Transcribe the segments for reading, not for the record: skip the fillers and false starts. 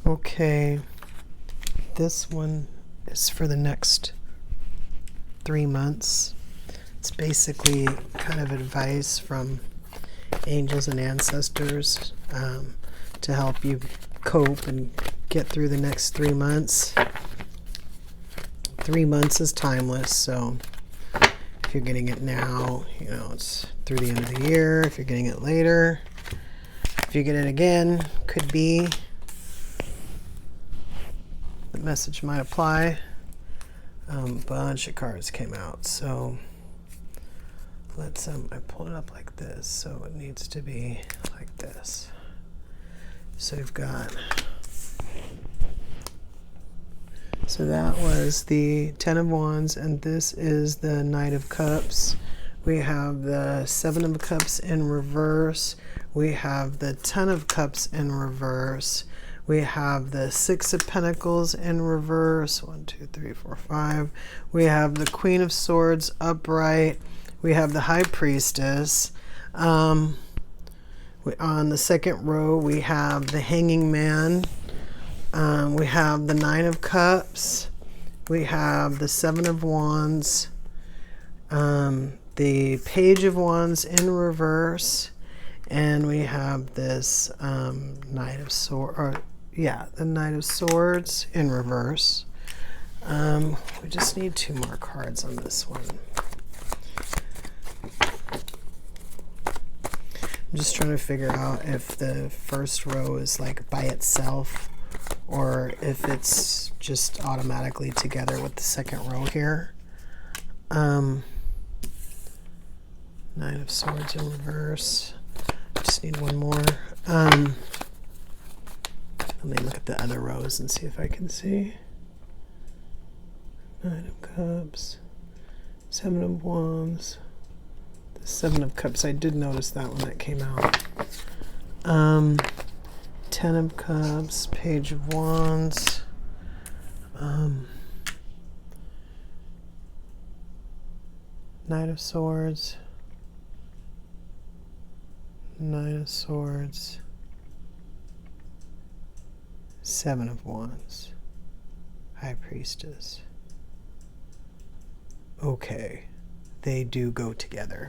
Okay, this one is for the next 3 months. It's basically kind of advice from angels and ancestors to help you cope and get through the next 3 months. 3 months is timeless, so if you're getting it now, you know, it's through the end of the year. If you're getting it later, if you get it again, could be the message might apply. Bunch of cards came out, so let's I pulled it up like this, so it needs to be like this. So you've got, so that was the Ten of Wands, and this is the Knight of Cups. We have the Seven of Cups in reverse. We have the Ten of Cups in reverse. We have the Six of Pentacles in reverse. 1, 2, 3, 4, 5. We have the Queen of Swords upright. We have the High Priestess. On the second row, we have the Hanging Man. We have the Nine of Cups. We have the Seven of Wands. The Page of Wands in reverse. And we have this Knight of Swords. The Knight of Swords in reverse. We just need 2 more cards on this one. I'm just trying to figure out if the first row is like by itself or if it's just automatically together with the second row here. Nine of Swords in reverse. Just need 1 more. Let me look at the other rows and see if I can see. Nine of Cups, Seven of Wands, the Seven of Cups. I did notice that when that came out. 10 of Cups, Page of Wands, Knight of Swords, Nine of Swords, Seven of Wands, High Priestess. Okay, they do go together.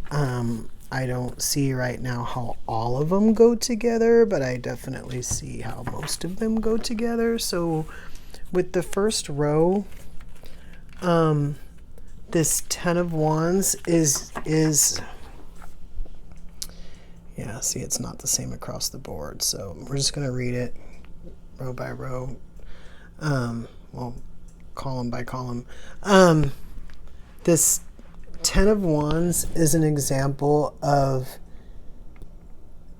I don't see right now how all of them go together, but I definitely see how most of them go together. So with the first row, this Ten of Wands is yeah, see, it's not the same across the board. So we're just going to read it row by row. Well, column by column. This Ten of Wands is an example of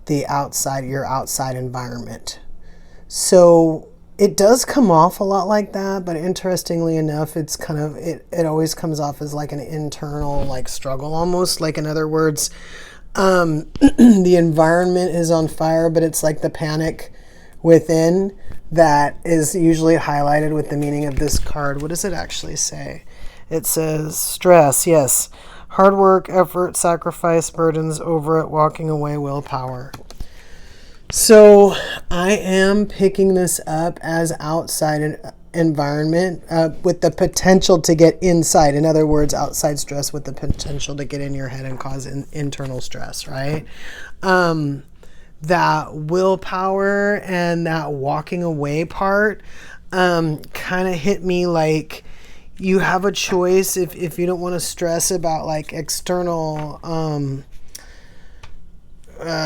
the outside, your outside environment. So it does come off a lot like that, but interestingly enough, it's kind of, it always comes off as like an internal like struggle almost. Like in other words, the environment is on fire, but it's like the panic within that is usually highlighted with the meaning of this card. What does it actually say? It says stress, yes. Hard work, effort, sacrifice, burdens over it, walking away, willpower. So I am picking this up as outside environment with the potential to get inside. In other words, outside stress with the potential to get in your head and cause internal stress, right? That willpower and that walking away part kind of hit me like you have a choice if you don't want to stress about like external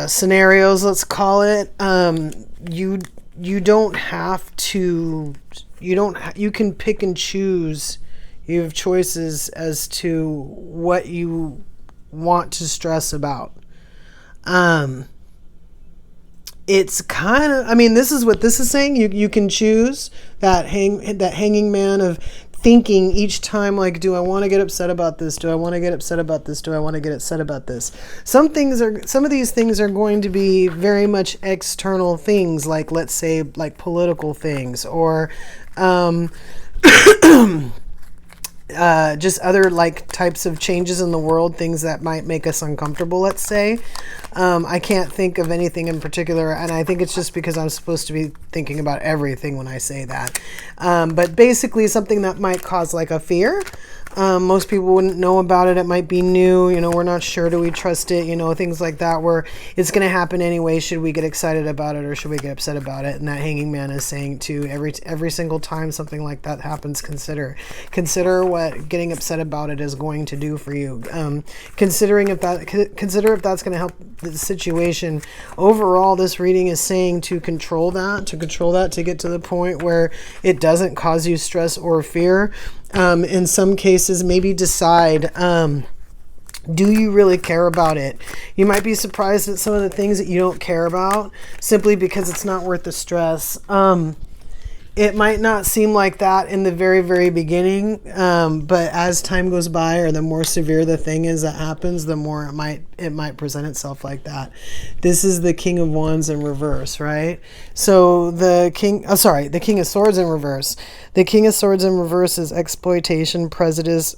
scenarios, let's call it. You don't have to, you can pick and choose. You have choices as to what you want to stress about. It's kind of, I mean, this is what this is saying. You can choose that hanging man of thinking each time, like, do I want to get upset about this? Do I want to get upset about this? Do I want to get upset about this? Some of these things are going to be very much external things, like, let's say, like political things, or just other like types of changes in the world, things that might make us uncomfortable, let's say. I can't think of anything in particular, and I think it's just because I'm supposed to be thinking about everything when I say that. But basically something that might cause like a fear. Most people wouldn't know about it. It might be new. We're not sure. Do we trust it? Things like that, where it's going to happen anyway. Should we get excited about it or should we get upset about it? And that hanging man is saying to every single time something like that happens, consider what getting upset about it is going to do for you. Consider if that's going to help the situation. Overall, this reading is saying to control that, to get to the point where it doesn't cause you stress or fear. In some cases, maybe decide, do you really care about it? You might be surprised at some of the things that you don't care about simply because it's not worth the stress. It might not seem like that in the very, very beginning, but as time goes by, or the more severe the thing is that happens, the more it might present itself like that. This is the King of Wands in reverse, right? So the King of Swords in reverse. The King of Swords in reverse is exploitation, prejudice,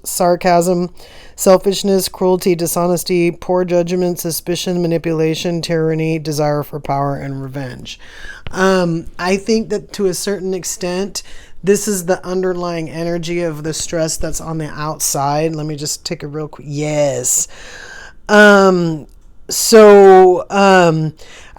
sarcasm, selfishness, cruelty, dishonesty, poor judgment, suspicion, manipulation, tyranny, desire for power, and revenge. I think that to a certain extent, this is the underlying energy of the stress that's on the outside. Let me just take a real quick. Yes.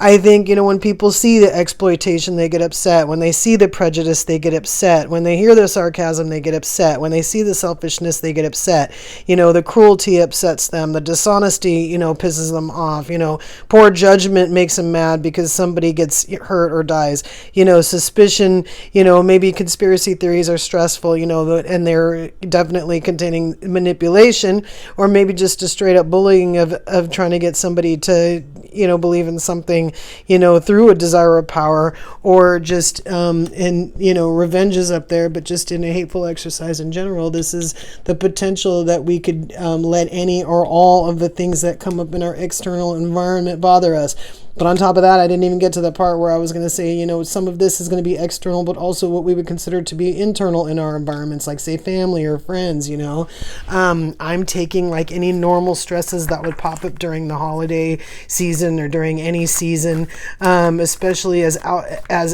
I think, when people see the exploitation, they get upset. When they see the prejudice, they get upset. When they hear the sarcasm, they get upset. When they see the selfishness, they get upset. The cruelty upsets them. The dishonesty, pisses them off. Poor judgment makes them mad because somebody gets hurt or dies. Suspicion, maybe conspiracy theories are stressful, and they're definitely containing manipulation, or maybe just a straight up bullying of trying to get somebody to, believe in something, through a desire of power, or just, revenge is up there, but just in a hateful exercise in general. This is the potential that we could let any or all of the things that come up in our external environment bother us. But on top of that, I didn't even get to the part where I was going to say, some of this is going to be external, but also what we would consider to be internal in our environments, like say family or friends, I'm taking like any normal stresses that would pop up during the holiday season or during any season, especially as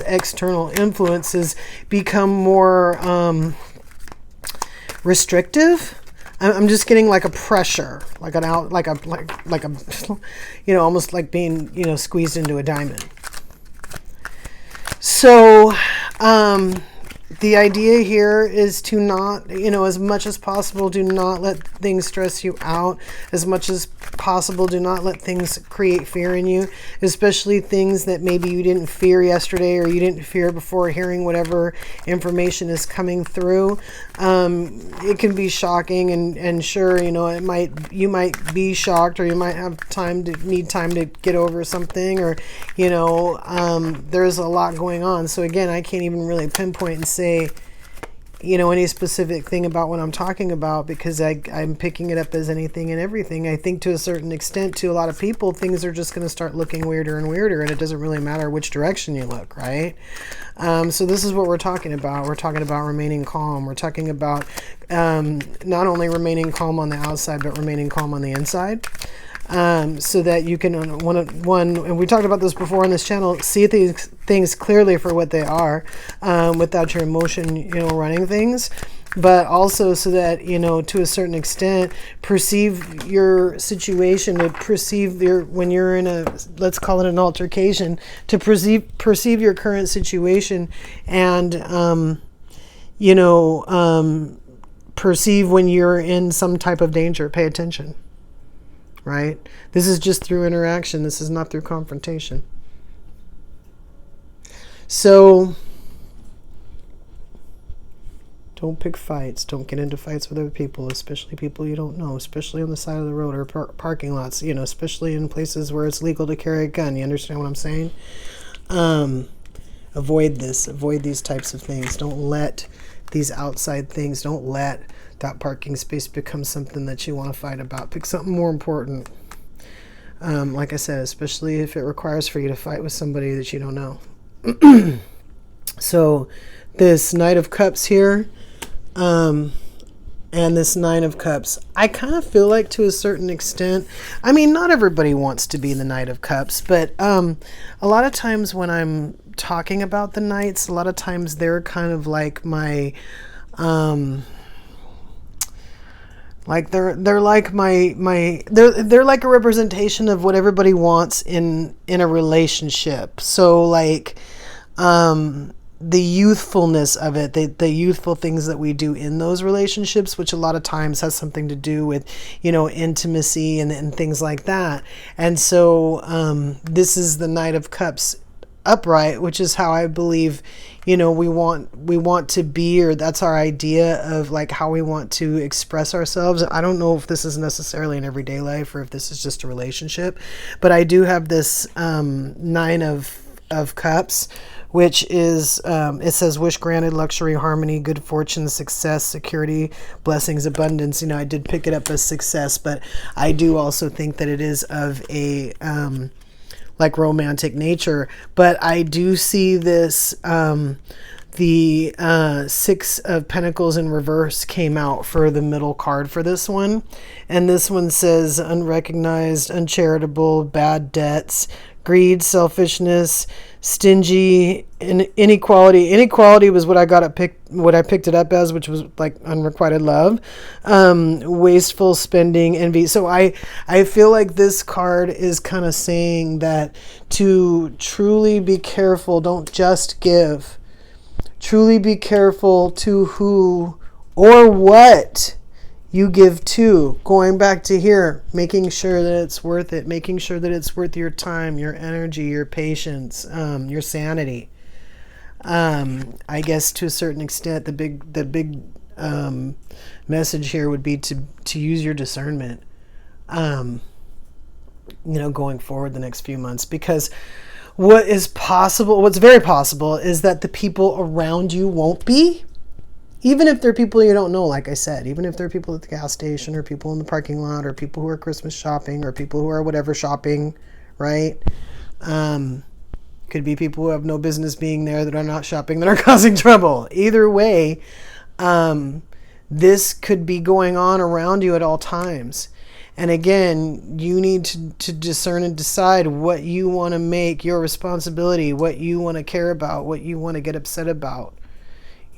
external influences become more restrictive. I'm just getting like a pressure, like almost like being, squeezed into a diamond. So, the idea here is to not, as much as possible, do not let things stress you out. As much as possible, do not let things create fear in you, especially things that maybe you didn't fear yesterday or you didn't fear before hearing whatever information is coming through. It can be shocking, and sure, you might be shocked, or you might have need time to get over something, or, there's a lot going on. So again, I can't even really pinpoint and say, any specific thing about what I'm talking about, because I'm picking it up as anything and everything. I think to a certain extent, to a lot of people, things are just going to start looking weirder and weirder, and it doesn't really matter which direction you look, right? So this is what we're talking about. We're talking about remaining calm. We're talking about not only remaining calm on the outside, but remaining calm on the inside. So that you can, and we talked about this before on this channel, see these things clearly for what they are, without your emotion, running things, but also so that, to a certain extent, perceive your situation, to perceive when you're in let's call it an altercation, to perceive your current situation, and, perceive when you're in some type of danger. Pay attention. Right? This is just through interaction. This is not through confrontation. So, don't pick fights. Don't get into fights with other people, especially people you don't know, especially on the side of the road or parking lots, especially in places where it's legal to carry a gun. You understand what I'm saying? Avoid this. Avoid these types of things. Don't let these outside things, don't let that parking space becomes something that you want to fight about. Pick something more important. Like I said, especially if it requires for you to fight with somebody that you don't know. So this Knight of Cups here, And this Nine of Cups. I kind of feel like, to a certain extent, I mean, not everybody wants to be the Knight of Cups, but a lot of times when I'm talking about the Knights, a lot of times they're kind of like my, like they're like they're like a representation of what everybody wants in a relationship. So like, the youthfulness of it, the youthful things that we do in those relationships, which a lot of times has something to do with, intimacy and things like that. And so this is the Knight of Cups upright, which is how I believe, we want to be, or that's our idea of like how we want to express ourselves. I don't know if this is necessarily in everyday life or if this is just a relationship, but I do have this Nine of Cups, which is, it says, wish granted, luxury, harmony, good fortune, success, security, blessings, abundance. I did pick it up as success, but I do also think that it is of a, like, romantic nature. But I do see this, the Six of Pentacles in reverse came out for the middle card for this one. And this one says unrecognized, uncharitable, bad debts, greed, selfishness, stingy, inequality. Inequality was what I picked it up as, which was like unrequited love, wasteful spending, envy. So I feel like this card is kind of saying that to truly be careful, don't just give. Truly be careful to who or what you give to. Going back to here, making sure that it's worth it, making sure that it's worth your time, your energy, your patience, your sanity. I guess to a certain extent, the big message here would be to use your discernment, going forward the next few months, because what's very possible is that the people around you won't be. Even if they're people you don't know, like I said, even if they're people at the gas station or people in the parking lot or people who are Christmas shopping or people who are whatever shopping, right? Could be people who have no business being there, that are not shopping, that are causing trouble. Either way, this could be going on around you at all times. And again, you need to discern and decide what you want to make your responsibility, what you want to care about, what you want to get upset about.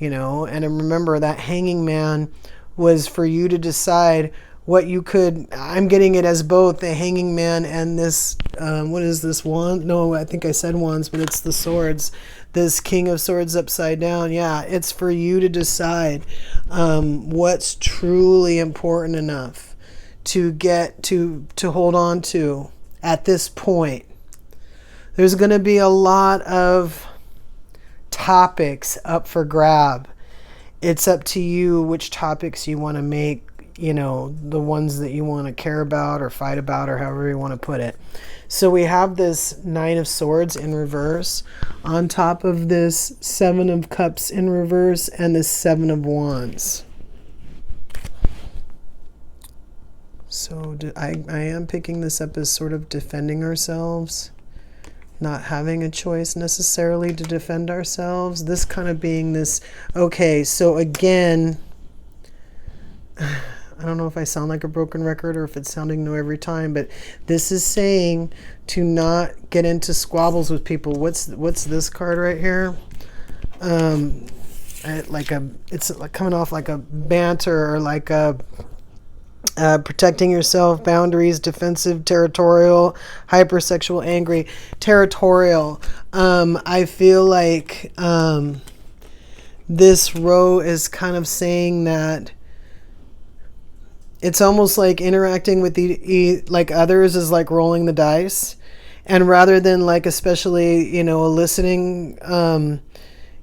And remember that Hanging Man was for you to decide what you could. I'm getting it as both the Hanging Man and this, what is this wand? No, I think I said wands, but it's the swords. This King of Swords upside down. Yeah, it's for you to decide what's truly important enough to get to hold on to at this point. There's going to be a lot of topics up for grab. It's up to you which topics you want to make, the ones that you want to care about or fight about, or however you want to put it. So we have this Nine of Swords in reverse on top of this Seven of Cups in reverse and this Seven of Wands. So I am picking this up as sort of defending ourselves, not having a choice necessarily to defend ourselves. This kind of being this, okay, so again, I don't know if I sound like a broken record or if it's sounding new every time, but this is saying to not get into squabbles with people. What's this card right here? It's like coming off like a banter or like a protecting yourself, boundaries, defensive, territorial, hypersexual, angry, territorial. I feel like this row is kind of saying that it's almost like interacting with like others is like rolling the dice, and rather than like especially eliciting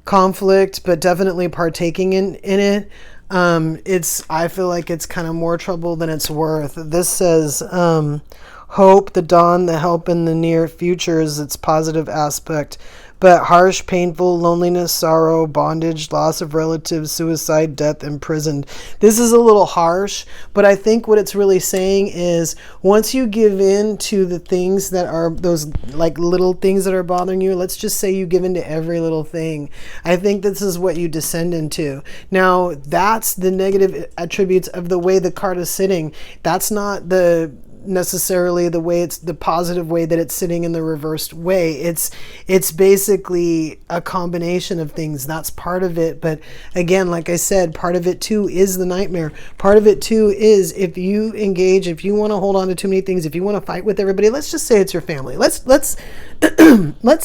conflict, but definitely partaking in it. I feel like it's kind of more trouble than it's worth. This says, hope, the dawn, the help in the near future is its positive aspect, but harsh, painful, loneliness, sorrow, bondage, loss of relatives, suicide, death, imprisoned. This is a little harsh, but I think what it's really saying is once you give in to the things that are those like little things that are bothering you, let's just say you give in to every little thing. I think this is what you descend into. Now, that's the negative attributes of the way the card is sitting. That's not the necessarily the way it's the positive way that it's sitting in the reversed way. It's basically a combination of things. That's part of it. But again, like I said, part of it too is the nightmare. Part of it too is if you engage, if you want to hold on to too many things, if you want to fight with everybody, let's just say it's your family. Let's let's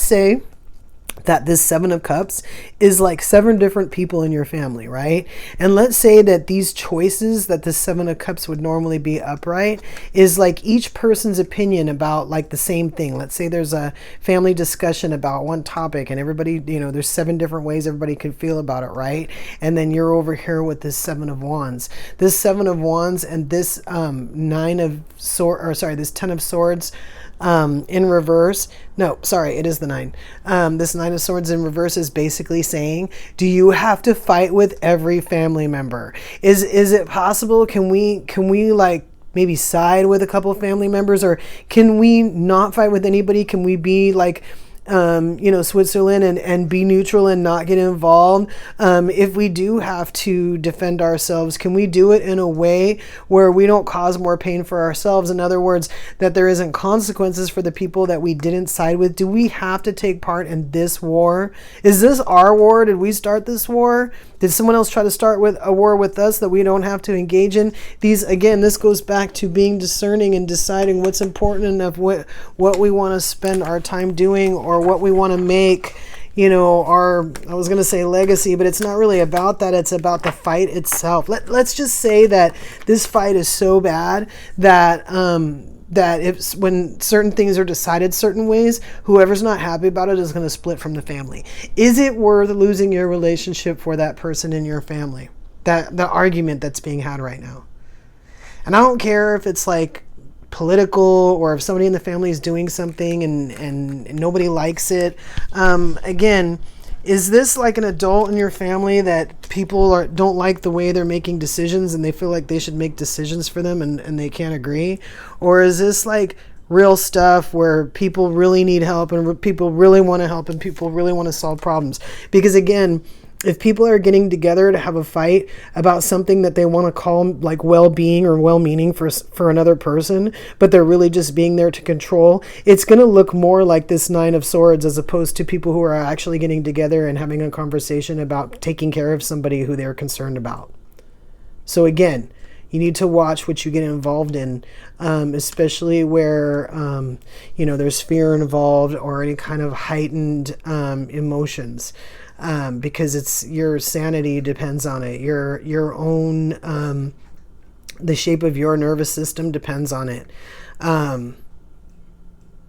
say that this Seven of Cups is like 7 different people in your family, right? And let's say that these choices that the Seven of Cups would normally be upright is like each person's opinion about like the same thing. Let's say there's a family discussion about one topic and everybody, there's 7 different ways everybody could feel about it, right? And then you're over here with this Seven of Wands. This Seven of Wands and this this 10 of Swords in reverse. No, sorry, it is the 9. This 9 of Swords in reverse is basically saying, do you have to fight with every family member? Is it possible? Can we like maybe side with a couple of family members, or can we not fight with anybody? Can we be like Switzerland and be neutral and not get involved? If we do have to defend ourselves, can we do it in a way where we don't cause more pain for ourselves? In other words, that there isn't consequences for the people that we didn't side with. Do we have to take part in this war? Is this our war? Did we start this war? Did someone else try to start with a war with us that we don't have to engage in? This goes back to being discerning and deciding what's important enough, what we want to spend our time doing, or what we want to make, I was going to say legacy, but it's not really about that. It's about the fight itself. Let's just say that this fight is so bad that if when certain things are decided certain ways, whoever's not happy about it is going to split from the family. Is it worth losing your relationship for that person in your family? The argument that's being had right now. And I don't care if it's like political or if somebody in the family is doing something and nobody likes it. Again, is this like an adult in your family that people don't like the way they're making decisions and they feel like they should make decisions for them and they can't agree? Or is this like real stuff where people really need help and people really want to help and people really want to solve problems? Because again, if people are getting together to have a fight about something that they want to call like well-being or well-meaning for another person, but they're really just being there to control, it's going to look more like this 9 of Swords as opposed to people who are actually getting together and having a conversation about taking care of somebody who they're concerned about. So again, you need to watch what you get involved in, especially where, there's fear involved or any kind of heightened emotions. Because it's your sanity depends on it. Your own, the shape of your nervous system depends on it.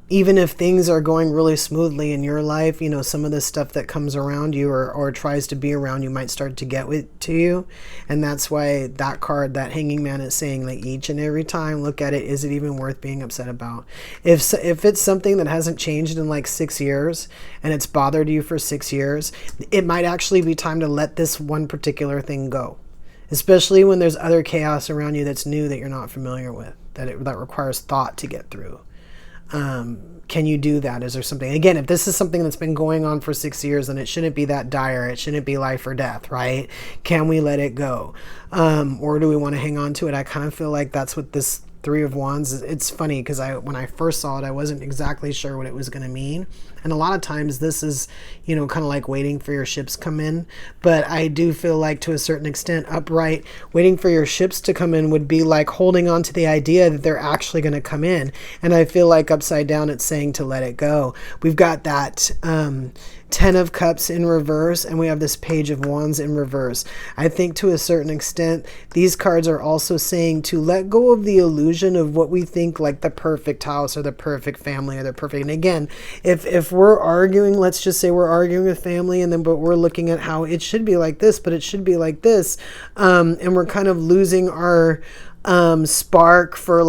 Even if things are going really smoothly in your life, some of the stuff that comes around you or tries to be around you might start to get to you. And that's why that card, that Hanging Man, is saying like each and every time, look at it. Is it even worth being upset about? If it's something that hasn't changed in like 6 years and it's bothered you for 6 years, it might actually be time to let this one particular thing go. Especially when there's other chaos around you that's new that you're not familiar with, that requires thought to get through. Can you do that? Is there something, again, if this is something that's been going on for 6 years, then it shouldn't be that dire. It shouldn't be life or death, right? Can we let it go? Or do we want to hang on to it? I kind of feel like that's what this 3 of Wands is. It's funny because when I first saw it, I wasn't exactly sure what it was going to mean. And a lot of times this is, kind of like waiting for your ships come in. But I do feel like to a certain extent, upright, waiting for your ships to come in would be like holding on to the idea that they're actually going to come in. And I feel like upside down, it's saying to let it go. We've got that 10 of Cups in reverse, and we have this Page of Wands in reverse. I think to a certain extent, these cards are also saying to let go of the illusion of what we think like the perfect house or the perfect family or the perfect. And again, if we're arguing, let's just say we're arguing with family, but we're looking at how it should be like this, but it should be like this, and we're kind of losing our spark for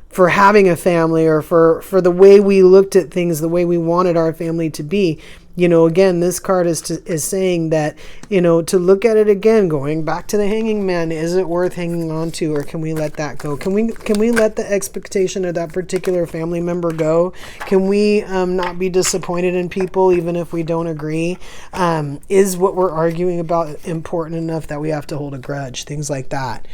for having a family, or for the way we looked at things, the way we wanted our family to be. Again, this card is saying that, to look at it again, going back to the Hanging Man. Is it worth hanging on to, or can we let that go? Can we let the expectation of that particular family member go? Can we not be disappointed in people even if we don't agree? Is what we're arguing about important enough that we have to hold a grudge? Things like that.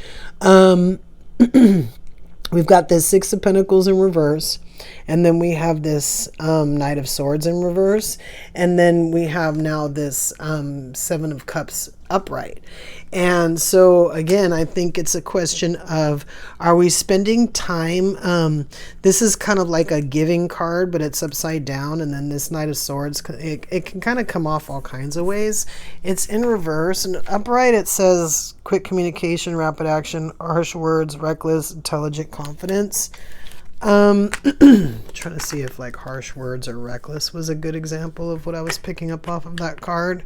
We've got this Six of Pentacles in reverse, and then we have this Knight of Swords in reverse, and then we have now this Seven of Cups upright. And so again, I think it's a question of, are we spending time? This is kind of like a giving card, but it's upside down, and then this Knight of Swords, it can kind of come off all kinds of ways. It's in reverse, and upright it says quick communication, rapid action, harsh words, reckless, intelligent confidence. Trying to see if like harsh words or reckless was a good example of what I was picking up off of that card.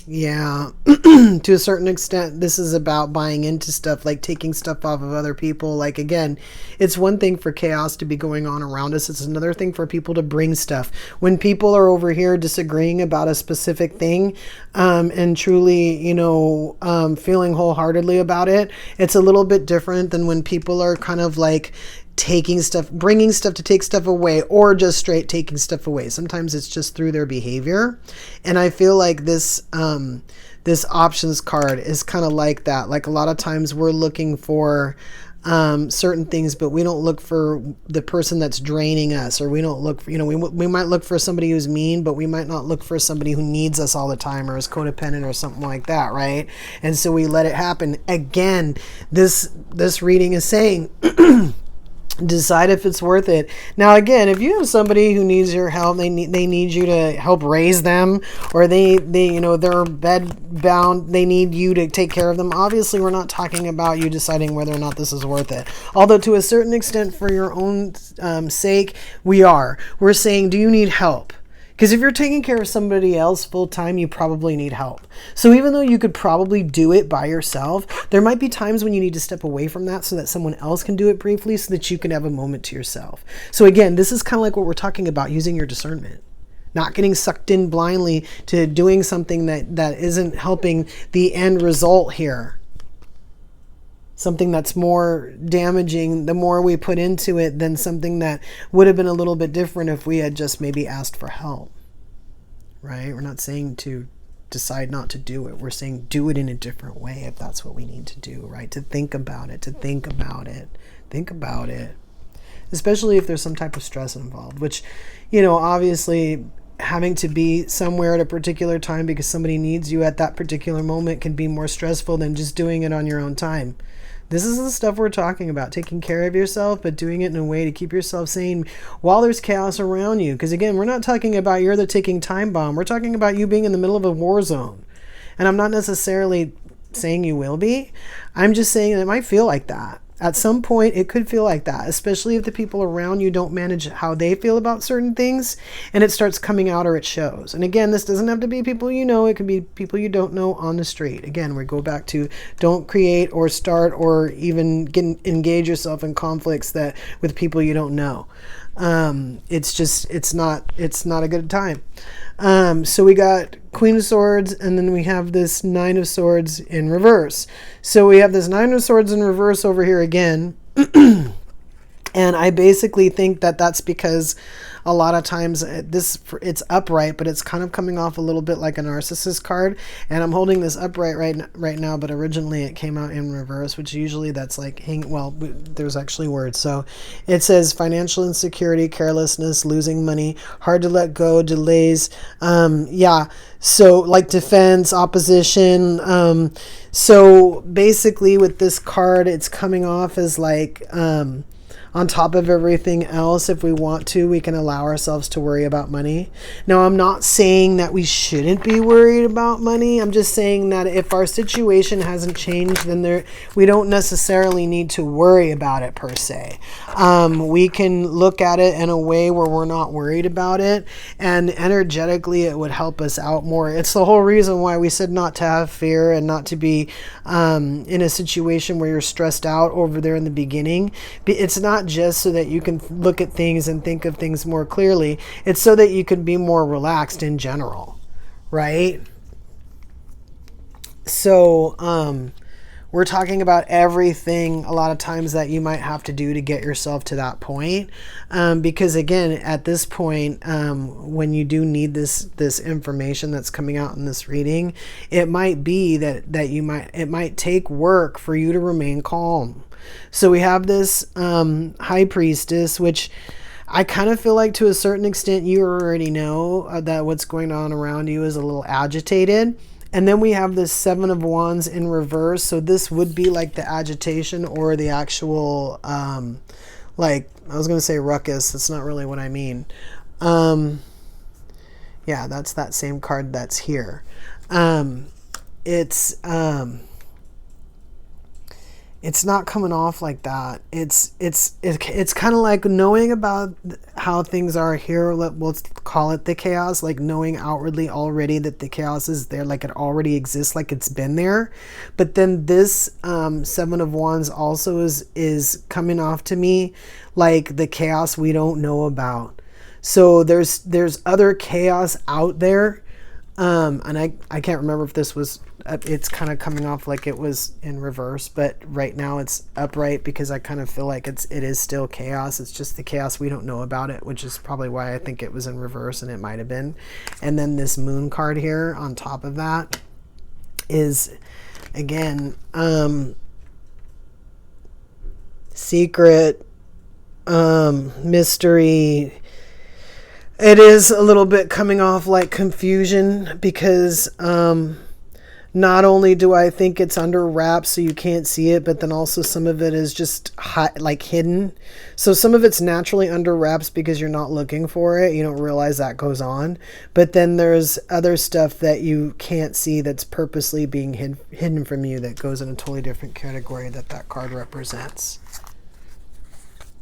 Yeah, to a certain extent, this is about buying into stuff, like taking stuff off of other people. Like, again, it's one thing for chaos to be going on around us. It's another thing for people to bring stuff. When people are over here disagreeing about a specific thing, and truly, feeling wholeheartedly about it, it's a little bit different than when people are kind of like taking stuff, bringing stuff to take stuff away, or just straight taking stuff away. Sometimes it's just through their behavior. And I feel like this options card is kind of like that. Like, a lot of times we're looking for certain things, but we don't look for the person that's draining us, or we don't look for, we might look for somebody who's mean, but we might not look for somebody who needs us all the time, or is codependent or something like that, right? And so we let it happen. Again, this reading is saying decide if it's worth it. Now, again, if you have somebody who needs your help, they need you to help raise them, or they're bed bound, they need you to take care of them. Obviously, we're not talking about you deciding whether or not this is worth it. Although to a certain extent, for your own sake, we're saying, do you need help? Because if you're taking care of somebody else full time, you probably need help. So even though you could probably do it by yourself, there might be times when you need to step away from that so that someone else can do it briefly, so that you can have a moment to yourself. So again, this is kind of like what we're talking about, using your discernment. Not getting sucked in blindly to doing something that isn't helping the end result here. Something that's more damaging the more we put into it than something that would have been a little bit different if we had just maybe asked for help, right? We're not saying to decide not to do it. We're saying do it in a different way if that's what we need to do, right? To think about it. Especially if there's some type of stress involved, which, obviously having to be somewhere at a particular time because somebody needs you at that particular moment can be more stressful than just doing it on your own time. This is the stuff we're talking about, taking care of yourself, but doing it in a way to keep yourself sane while there's chaos around you. Because again, we're not talking about you're the ticking time bomb. We're talking about you being in the middle of a war zone. And I'm not necessarily saying you will be. I'm just saying it might feel like that. At some point, it could feel like that, especially if the people around you don't manage how they feel about certain things, and it starts coming out or it shows. And again, this doesn't have to be people you know. It could be people you don't know on the street. Again, we go back to don't create or start or even engage yourself in conflicts with people you don't know. It's not a good time. So we got Queen of Swords, and then we have this Nine of Swords in reverse. So we have this Nine of Swords in reverse over here again. And I basically think that that's because a lot of times it's upright, but it's kind of coming off a little bit like a narcissist card. And I'm holding this upright right now, but originally it came out in reverse, which usually that's like, there's actually words. So it says financial insecurity, carelessness, losing money, hard to let go, delays. So like defense, opposition. So basically with this card, it's coming off as like, On top of everything else, if we want to, we can allow ourselves to worry about money. Now, I'm not saying that we shouldn't be worried about money. I'm just saying that if our situation hasn't changed, then we don't necessarily need to worry about it per se. We can look at it in a way where we're not worried about it, and energetically it would help us out more. It's the whole reason why we said not to have fear and not to be in a situation where you're stressed out over there in the beginning. It's not just so that you can look at things and think of things more clearly. It's so that you can be more relaxed in general, right? So we're talking about everything a lot of times that you might have to do to get yourself to that point, because again, at this point, when you do need this information that's coming out in this reading, it might be that it might take work for you to remain calm. So we have this High Priestess, which I kind of feel like to a certain extent you already know that what's going on around you is a little agitated. And then we have this Seven of Wands in reverse. So this would be like the agitation or the actual, like, I was going to say ruckus. That's not really what I mean. Yeah, that's that same card that's here. It's not coming off like that. It's kind of like knowing about how things are here. Let's call it the chaos, like knowing outwardly already that the chaos is there, like it already exists, like it's been there. But then this Seven of Wands also is coming off to me like the chaos we don't know about. So there's other chaos out there. And I can't remember if this was, it's kind of coming off like it was in reverse, but right now it's upright because I kind of feel like it is still chaos. It's just the chaos we don't know about it, which is probably why I think it was in reverse, and it might have been. And then this Moon card here on top of that is, again, secret, mystery. It is a little bit coming off like confusion because not only do I think it's under wraps so you can't see it, but then also some of it is just like hidden. So some of it's naturally under wraps because you're not looking for it. You don't realize that goes on. But then there's other stuff that you can't see that's purposely being hidden from you that goes in a totally different category that card represents.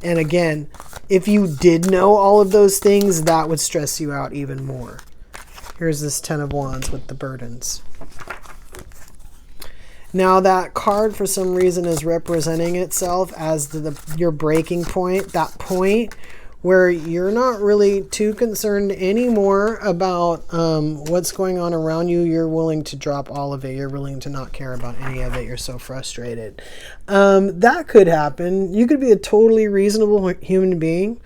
And again, if you did know all of those things, that would stress you out even more. Here's this Ten of Wands with the burdens. Now that card, for some reason, is representing itself as your breaking point, that point where you're not really too concerned anymore about what's going on around you. You're willing to drop all of it. You're willing to not care about any of it. You're so frustrated. That could happen. You could be a totally reasonable human being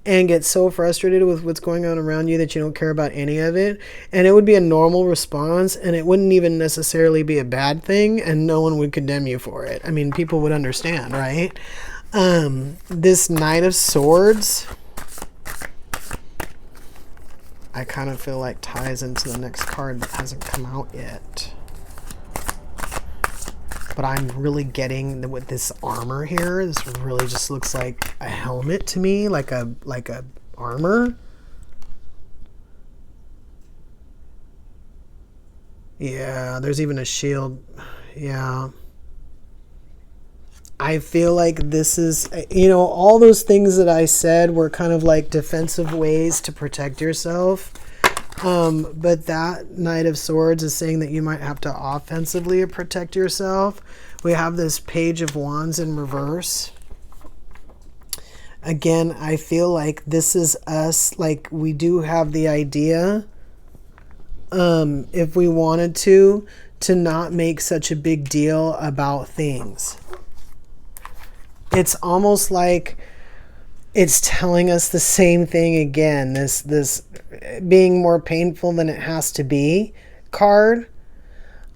and get so frustrated with what's going on around you that you don't care about any of it. And it would be a normal response, and it wouldn't even necessarily be a bad thing, and no one would condemn you for it. I mean, people would understand, right? This Knight of Swords, I kind of feel like ties into the next card that hasn't come out yet. But I'm really getting with this armor here. This really just looks like a helmet to me, like a armor. Yeah, there's even a shield. Yeah. I feel like this is, all those things that I said were kind of like defensive ways to protect yourself. But that Knight of Swords is saying that you might have to offensively protect yourself. We have this Page of Wands in reverse. Again, I feel like this is us. Like, we do have the idea, if we wanted to not make such a big deal about things. It's almost like it's telling us the same thing again. This being more painful than it has to be card.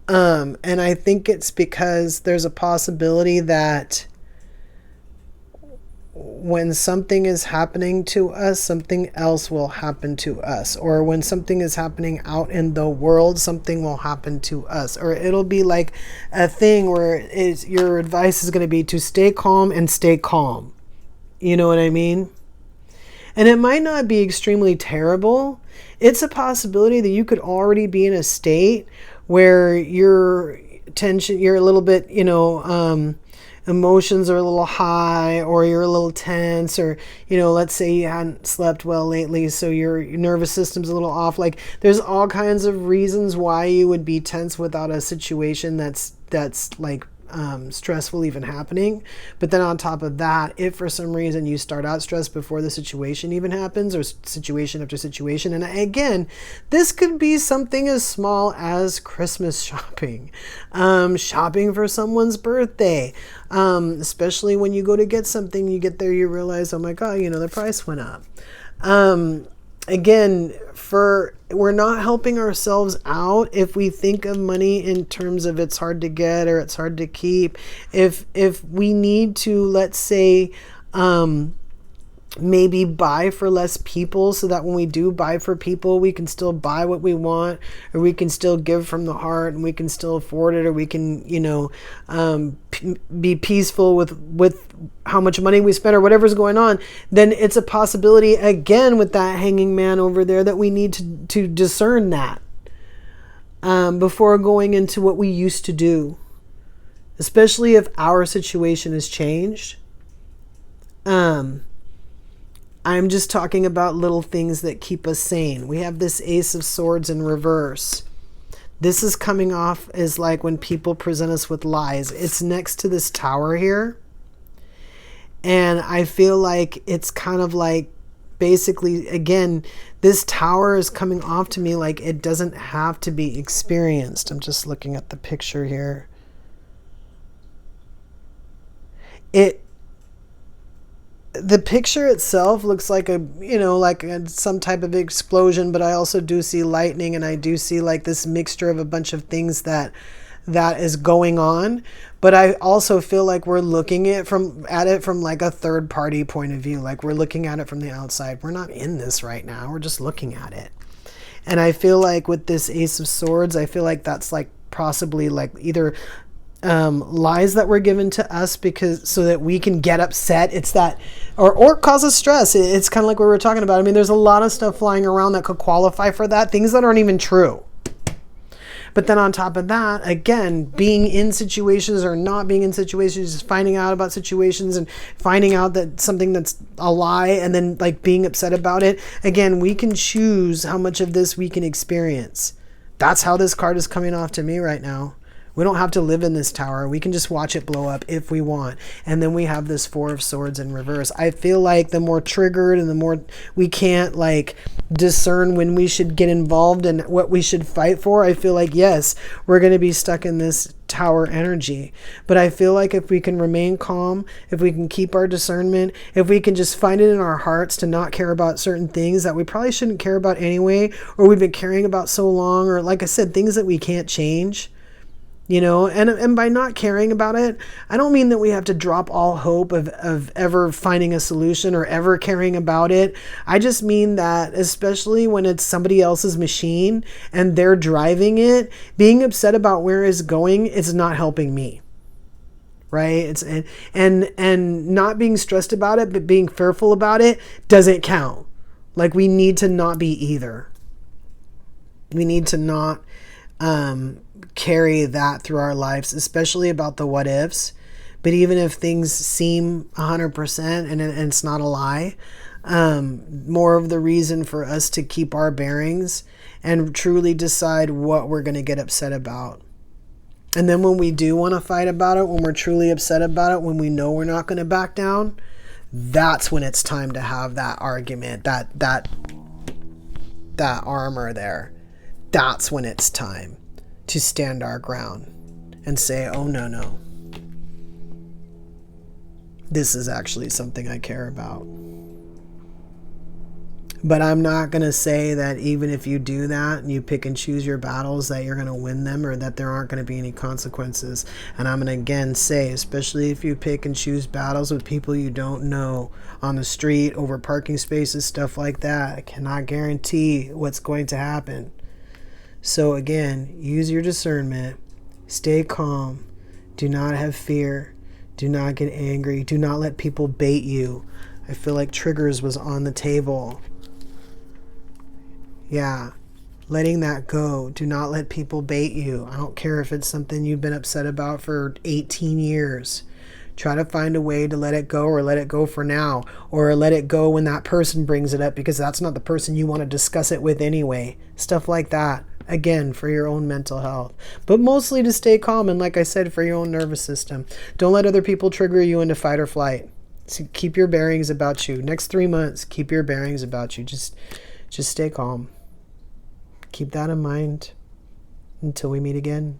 And I think it's because there's a possibility that when something is happening to us, something else will happen to us. Or when something is happening out in the world, something will happen to us. Or it'll be like a thing where your advice is going to be to stay calm and stay calm. You know what I mean? And it might not be extremely terrible. It's a possibility that you could already be in a state where your tension, you're a little bit, emotions are a little high, or you're a little tense, or, let's say you hadn't slept well lately, so your nervous system's a little off. Like, there's all kinds of reasons why you would be tense without a situation that's like stressful even happening. But then on top of that, if for some reason you start out stressed before the situation even happens, or situation after situation, and again, this could be something as small as Christmas shopping, shopping for someone's birthday, especially when you go to get something, you get there, you realize, oh my God, the price went up. Again, we're not helping ourselves out if we think of money in terms of it's hard to get or it's hard to keep. If we need to, let's say, maybe buy for less people, so that when we do buy for people, we can still buy what we want, or we can still give from the heart, and we can still afford it, or we can, be peaceful with how much money we spend, or whatever's going on. Then it's a possibility, again, with that hanging man over there, that we need to discern that before going into what we used to do, especially if our situation has changed. I'm just talking about little things that keep us sane. We have this Ace of Swords in reverse. This is coming off as like when people present us with lies. It's next to this tower here. And I feel like it's kind of like, basically, again, this tower is coming off to me like it doesn't have to be experienced. I'm just looking at the picture here. The picture itself looks like some type of explosion, but I also do see lightning, and I do see like this mixture of a bunch of things that is going on. But I also feel like we're looking at it from like a third party point of view. Like, we're looking at it from the outside. We're not in this right now. We're just looking at it. And I feel like with this Ace of Swords, I feel like that's like possibly like either lies that were given to us so that we can get upset. It's that, or cause us stress. It's kind of like what we were talking about. I mean, there's a lot of stuff flying around that could qualify for that, things that aren't even true. But then on top of that, again, being in situations or not being in situations, just finding out about situations and finding out that something that's a lie, and then like being upset about it. Again, we can choose how much of this we can experience. That's how this card is coming off to me right now. We don't have to live in this tower. We can just watch it blow up if we want. And then we have this Four of Swords in reverse. I feel like the more triggered and the more we can't like discern when we should get involved and what we should fight for, I feel like, yes, we're going to be stuck in this tower energy. But I feel like if we can remain calm, if we can keep our discernment, if we can just find it in our hearts to not care about certain things that we probably shouldn't care about anyway, or we've been caring about so long, or like I said, things that we can't change. And by not caring about it, I don't mean that we have to drop all hope of ever finding a solution or ever caring about it. I just mean that, especially when it's somebody else's machine and they're driving it, being upset about where it's going is not helping me. Right? And not being stressed about it, but being fearful about it doesn't count. Like, we need to not be either. We need to not carry that through our lives, especially about the what ifs. But even if things seem 100% and it's not a lie, more of the reason for us to keep our bearings and truly decide what we're going to get upset about. And then when we do want to fight about it, when we're truly upset about it, when we know we're not going to back down, that's when it's time to have that argument, that armor there. That's when it's time to stand our ground and say, oh, no. This is actually something I care about. But I'm not going to say that even if you do that and you pick and choose your battles, that you're going to win them or that there aren't going to be any consequences. And I'm going to again say, especially if you pick and choose battles with people you don't know on the street, over parking spaces, stuff like that, I cannot guarantee what's going to happen. So again, use your discernment, stay calm, do not have fear, Do not get angry. Do not let people bait you. I feel like triggers was on the table. Yeah. Letting that go. Do not let people bait you. I don't care if it's something you've been upset about for 18 years. Try to find a way to let it go, or let it go for now, or let it go when that person brings it up, because that's not the person you want to discuss it with anyway. Stuff like that. Again, for your own mental health. But mostly to stay calm, and like I said, for your own nervous system. Don't let other people trigger you into fight or flight. So keep your bearings about you. Next 3 months, keep your bearings about you. Just stay calm. Keep that in mind until we meet again.